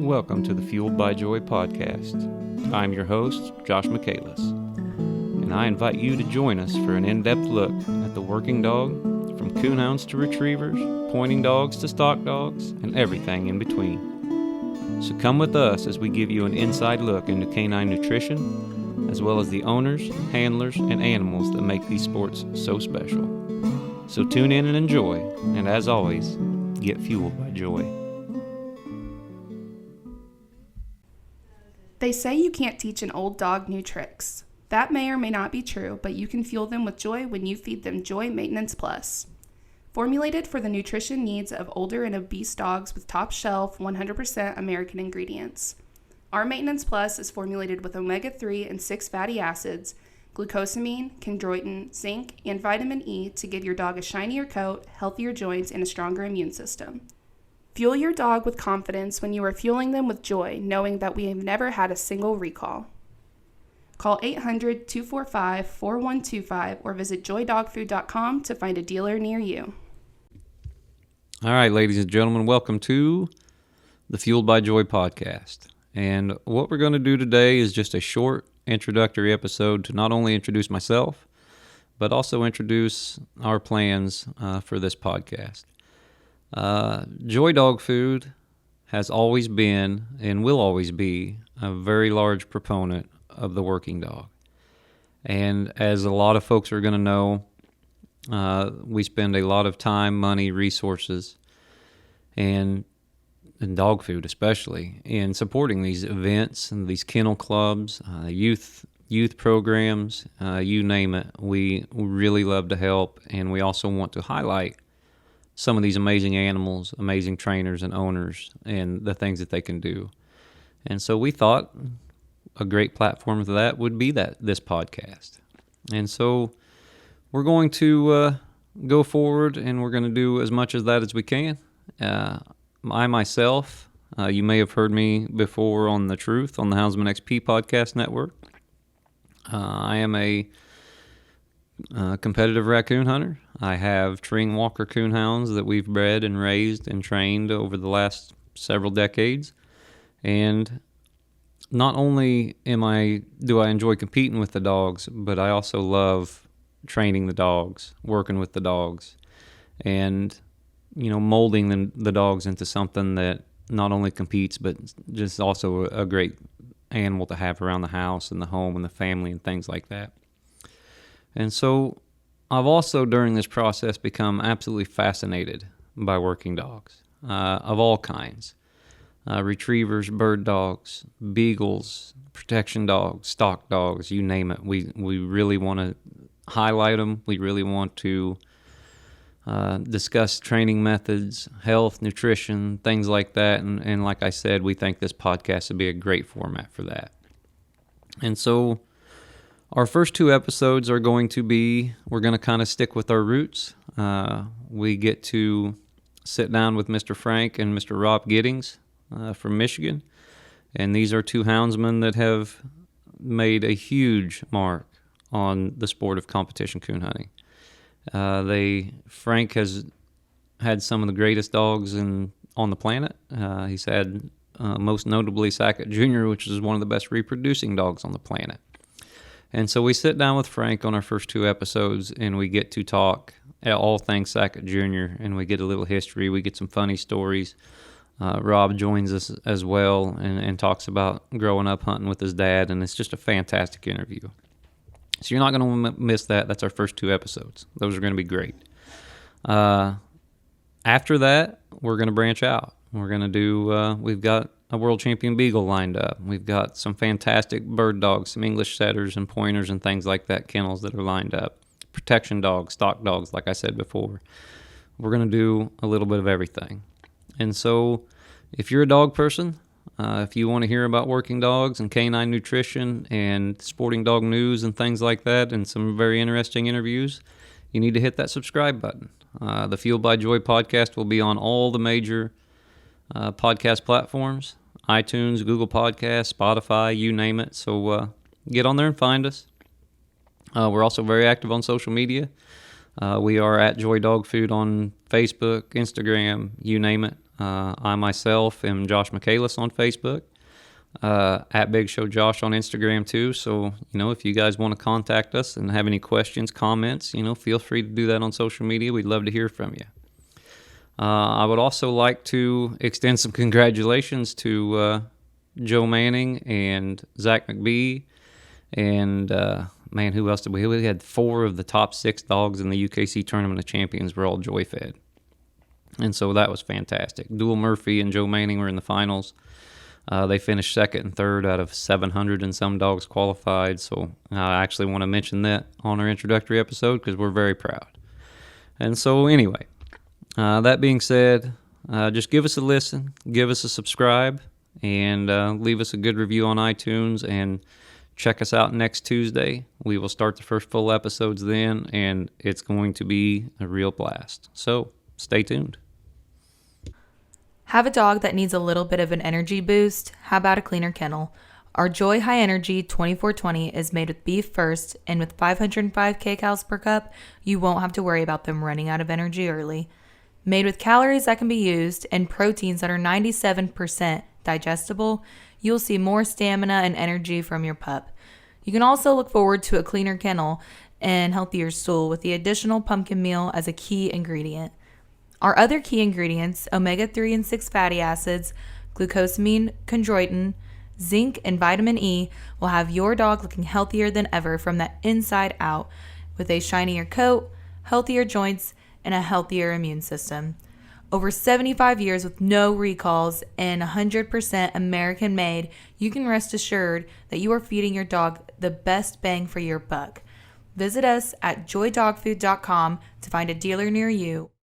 Welcome to the Fueled by Joy podcast. I'm your host, Josh Michaelis, and I invite you to join us for an in-depth look at the working dog, from coonhounds to retrievers, pointing dogs to stock dogs, and everything in between. So come with us as we give you an inside look into canine nutrition, as well as the owners, handlers, and animals that make these sports so special. So tune in and enjoy, and as always, get fueled by joy. They say you can't teach an old dog new tricks. That may or may not be true, but you can fuel them with joy when you feed them Joy Maintenance Plus. Formulated for the nutrition needs of older and obese dogs with top shelf 100% American ingredients. Our Maintenance Plus is formulated with omega-3 and 6 fatty acids, glucosamine, chondroitin, zinc, and vitamin E to give your dog a shinier coat, healthier joints, and a stronger immune system. Fuel your dog with confidence when you are fueling them with joy, knowing that we have never had a single recall. Call 800-245-4125 or visit joydogfood.com to find a dealer near you. All right, ladies and gentlemen, welcome to the Fueled by Joy podcast. And what we're going to do today is just a short introductory episode to not only introduce myself, but also introduce our plans for this podcast. Joy Dog Food has always been and will always be a very large proponent of the working dog. And as a lot of folks are going to know, we spend a lot of time, money, resources, and dog food especially, in supporting these events and these kennel clubs, youth programs, you name it. We really love to help, and we also want to highlight some of these amazing animals, amazing trainers and owners, and the things that they can do. And so we thought a great platform for that would be this podcast. And so we're going to go forward, and we're going to do as much of that as we can. I myself, you may have heard me before on The Truth on the Houndsman XP podcast network. I am a competitive raccoon hunter. I have Treeing Walker coonhounds that we've bred and raised and trained over the last several decades. And not only do I enjoy competing with the dogs, but I also love training the dogs, working with the dogs, and molding the dogs into something that not only competes, but just also a great animal to have around the house and the home and the family and things like that. And so I've also, during this process, become absolutely fascinated by working dogs of all kinds. Retrievers, bird dogs, beagles, protection dogs, stock dogs, you name it. We really want to highlight them. We really want to discuss training methods, health, nutrition, things like that. And like I said, we think this podcast would be a great format for that. And so our first two episodes are going to be, we're going to kind of stick with our roots. We get to sit down with Mr. Frank and Mr. Rob Giddings from Michigan. And these are two houndsmen that have made a huge mark on the sport of competition coon hunting. Frank has had some of the greatest dogs on the planet. He's had most notably Sackett Jr., which is one of the best reproducing dogs on the planet. And so we sit down with Frank on our first two episodes, and we get to talk all things Sackett Jr., and we get a little history. We get some funny stories. Rob joins us as well and talks about growing up hunting with his dad, and it's just a fantastic interview. So you're not going to miss that. That's our first two episodes. Those are going to be great. After that, we're going to branch out. We're going to do, we've got a world champion beagle lined up. We've got some fantastic bird dogs, some English setters and pointers and things like that, kennels that are lined up. Protection dogs, stock dogs, like I said before. We're going to do a little bit of everything. And so if you're a dog person, if you want to hear about working dogs and canine nutrition and sporting dog news and things like that and some very interesting interviews, you need to hit that subscribe button. The Fueled by Joy podcast will be on all the major podcast platforms, iTunes, Google Podcasts, Spotify, you name it. So get on there and find us. We're also very active on social media. We are at Joy Dog Food on Facebook, Instagram, you name it. I myself am Josh Michaelis on Facebook, at Big Show Josh on Instagram too. So, if you guys want to contact us and have any questions, comments, feel free to do that on social media. We'd love to hear from you. I would also like to extend some congratulations to Joe Manning and Zach McBee and who else did we have? We had 4 of the top 6 dogs in the UKC Tournament of Champions were all joy fed. And so that was fantastic. Dual Murphy and Joe Manning were in the finals. They finished second and third out of 700 and some dogs qualified. So I actually want to mention that on our introductory episode because we're very proud. And so anyway, that being said, just give us a listen, give us a subscribe, and leave us a good review on iTunes, and check us out next Tuesday. We will start the first full episodes then, and it's going to be a real blast. So stay tuned. Have a dog that needs a little bit of an energy boost? How about a cleaner kennel? Our Joy High Energy 2420 is made with beef first, and with 505 kcals per cup, you won't have to worry about them running out of energy early. Made with calories that can be used and proteins that are 97% digestible, you'll see more stamina and energy from your pup. You can also look forward to a cleaner kennel and healthier stool with the additional pumpkin meal as a key ingredient. Our other key ingredients, omega-3 and 6 fatty acids, glucosamine, chondroitin, zinc, and vitamin E, will have your dog looking healthier than ever from the inside out, with a shinier coat, healthier joints, and a healthier immune system. Over 75 years with no recalls and 100% American made, you can rest assured that you are feeding your dog the best bang for your buck. Visit us at joydogfood.com to find a dealer near you.